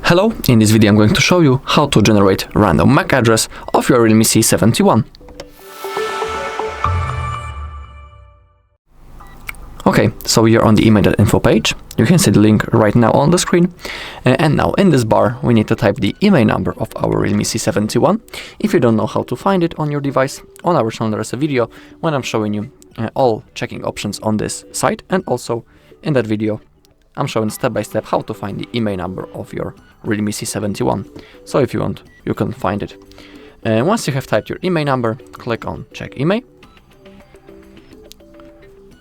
Hello, in this video I'm going to show you how to generate random MAC address of your REALME C71. Okay, so we are on the IMEI.info page. You can see the link right now on the screen. And now in this bar, we need to type the IMEI number of our REALME C71. If you don't know how to find it on your device, on our channel there is a video when I'm showing you all checking options on this site. And also in that video, I'm showing step by step how to find the IMEI number of your REALME C71. So if you want, you can find it. Once you have typed your IMEI number, click on Check IMEI.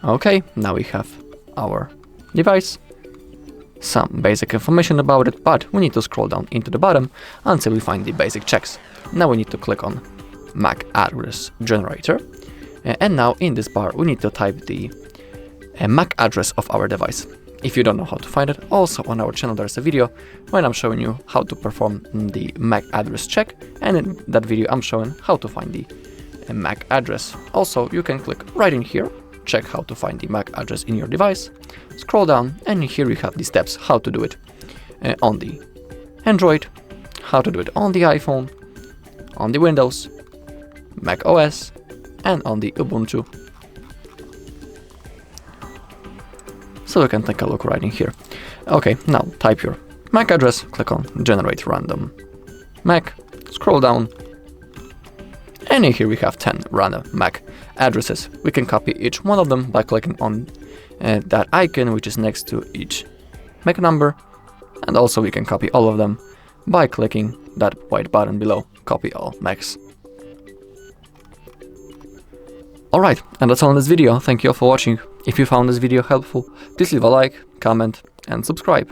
Okay, now we have our device, some basic information about it, but we need to scroll down into the bottom until we find the basic checks. Now we need to click on MAC address generator. And now in this bar, we need to type the MAC address of our device. If you don't know how to find it, also on our channel there's a video when I'm showing you how to perform the MAC address check, and in that video I'm showing how to find the MAC address. Also, you can click right in here, check how to find the MAC address in your device, scroll down, and here you have the steps how to do it on the Android, how to do it on the iPhone, on the Windows, Mac OS, and on the Ubuntu. So you can take a look right in here. Okay, now type your MAC address, click on Generate Random MAC, scroll down, and in here we have 10 random MAC addresses. We can copy each one of them by clicking on that icon which is next to each MAC number, and also we can copy all of them by clicking that white button below, Copy All MACs. Alright, and that's all in this video. Thank you all for watching. If you found this video helpful, please leave a like, comment, and subscribe.